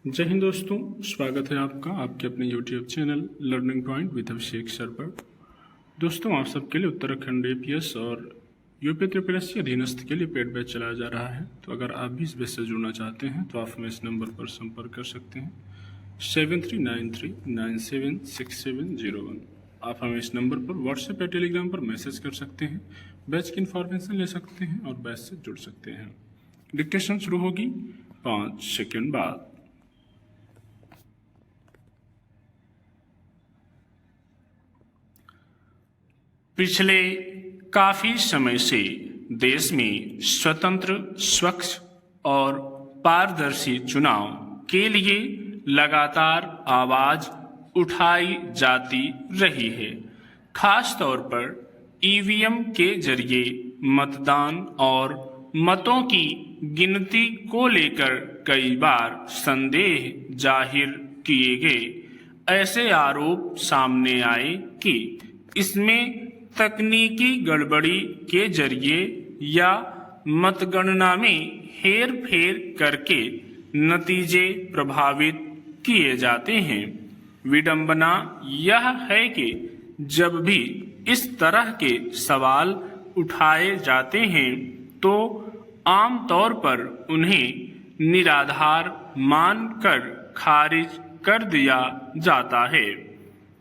जय हिंद दोस्तों, स्वागत है आपका आपके अपने YouTube channel learning point with Abhishek sir पर। दोस्तों, आप सबके लिए उत्तराखंड APS और यूपी SSC अधीनस्थ के लिए पेड बैच चलाया जा रहा है। तो अगर आप भी इस बैच से जुड़ना चाहते हैं तो आप हमें इस नंबर पर संपर्क कर सकते हैं 7393976701। आप हमें इस नंबर पर व्हाट्सएप या टेलीग्राम पर मैसेज कर सकते हैं, बैच की इन्फॉर्मेशन ले सकते हैं और बैच से जुड़ सकते हैं। डिक्टेशन शुरू होगी 5 सेकेंड बाद। पिछले काफी समय से देश में स्वतंत्र, स्वच्छ और पारदर्शी चुनाव के लिए लगातार आवाज उठाई जाती रही है। खास तौर पर EVM के जरिए मतदान और मतों की गिनती को लेकर कई बार संदेह जाहिर किए गए। ऐसे आरोप सामने आए कि इसमें तकनीकी गड़बड़ी के जरिए या मतगणना में हेर फेर करके नतीजे प्रभावित किए जाते हैं। विडंबना यह है कि जब भी इस तरह के सवाल उठाए जाते हैं तो आमतौर पर उन्हें निराधार मानकर खारिज कर दिया जाता है।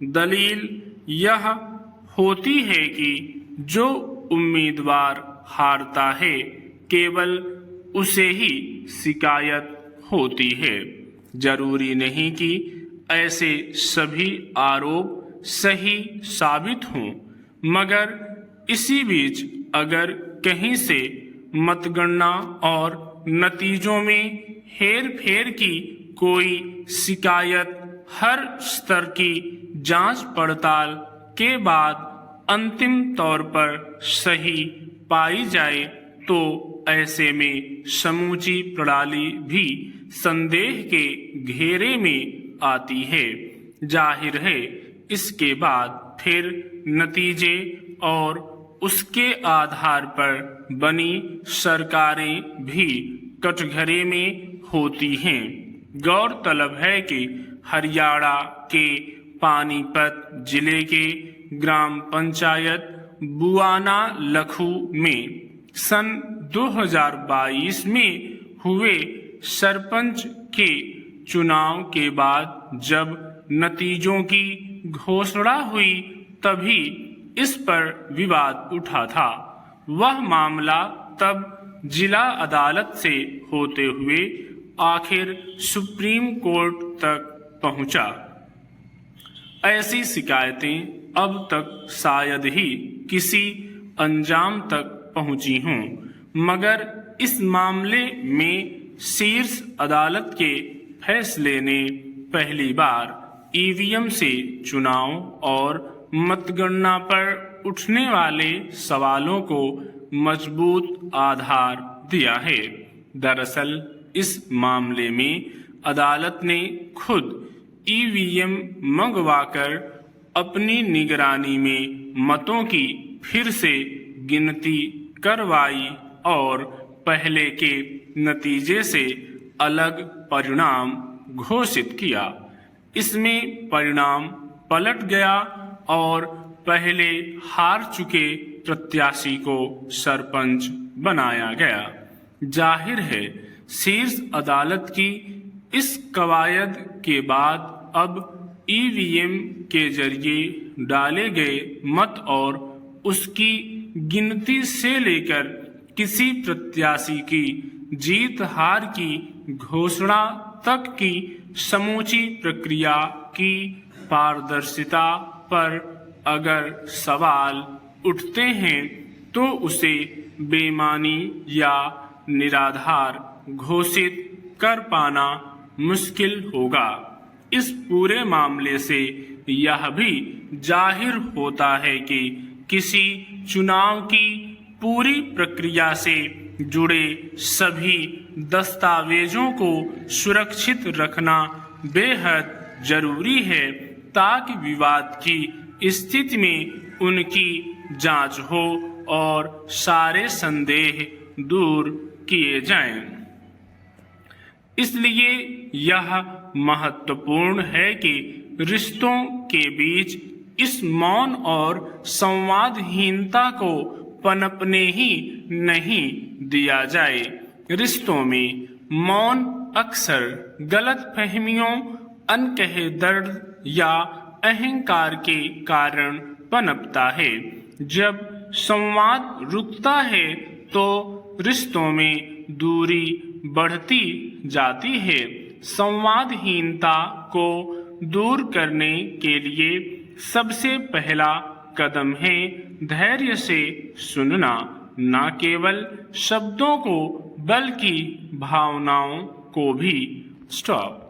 दलील यह होती है कि जो उम्मीदवार हारता है केवल उसे ही शिकायत होती है। जरूरी नहीं कि ऐसे सभी आरोप सही साबित हों, मगर इसी बीच अगर कहीं से मतगणना और नतीजों में हेर फेर की कोई शिकायत हर स्तर की जांच पड़ताल के बाद अंतिम तौर पर सही पाई जाए तो ऐसे में समूची प्रणाली भी संदेह के घेरे में आती है। जाहिर है इसके बाद फिर नतीजे और उसके आधार पर बनी सरकारें भी कटघरे में होती हैं। गौरतलब है कि हरियाणा के पानीपत जिले के ग्राम पंचायत बुआना लखू में सन 2022 में हुए सरपंच के चुनाव के बाद जब नतीजों की घोषणा हुई तभी इस पर विवाद उठा था। वह मामला तब जिला अदालत से होते हुए आखिर सुप्रीम कोर्ट तक पहुंचा। ऐसी शिकायतें अब तक शायद ही किसी अंजाम तक पहुंची हों, मगर इस मामले में शीर्ष अदालत के फैसले ने पहली बार EVM से चुनाव और मतगणना पर उठने वाले सवालों को मजबूत आधार दिया है। दरअसल इस मामले में अदालत ने खुद EVM मंगवाकर अपनी निगरानी में मतों की फिर से गिनती करवाई और पहले के नतीजे से अलग परिणाम घोषित किया। इसमें परिणाम पलट गया और पहले हार चुके प्रत्याशी को सरपंच बनाया गया। जाहिर है शीर्ष अदालत की इस कवायद के बाद अब EVM के जरिए डाले गए मत और उसकी गिनती से लेकर किसी प्रत्याशी की जीत हार की घोषणा तक की समूची प्रक्रिया की पारदर्शिता पर अगर सवाल उठते हैं तो उसे बेमानी या निराधार घोषित कर पाना मुश्किल होगा। इस पूरे मामले से यह भी जाहिर होता है कि किसी चुनाव की पूरी प्रक्रिया से जुड़े सभी दस्तावेजों को सुरक्षित रखना बेहद जरूरी है ताकि विवाद की स्थिति में उनकी जांच हो और सारे संदेह दूर किए जाएं। इसलिए यह महत्वपूर्ण है कि रिश्तों के बीच इस मौन और संवादहीनता को पनपने ही नहीं दिया जाए। रिश्तों में मौन अक्सर गलतफहमियों, अनकहे दर्द या अहंकार के कारण पनपता है। जब संवाद रुकता है तो रिश्तों में दूरी बढ़ती जाती है। संवादहीनता को दूर करने के लिए सबसे पहला कदम है धैर्य से सुनना, न केवल शब्दों को बल्कि भावनाओं को भी। स्टॉप।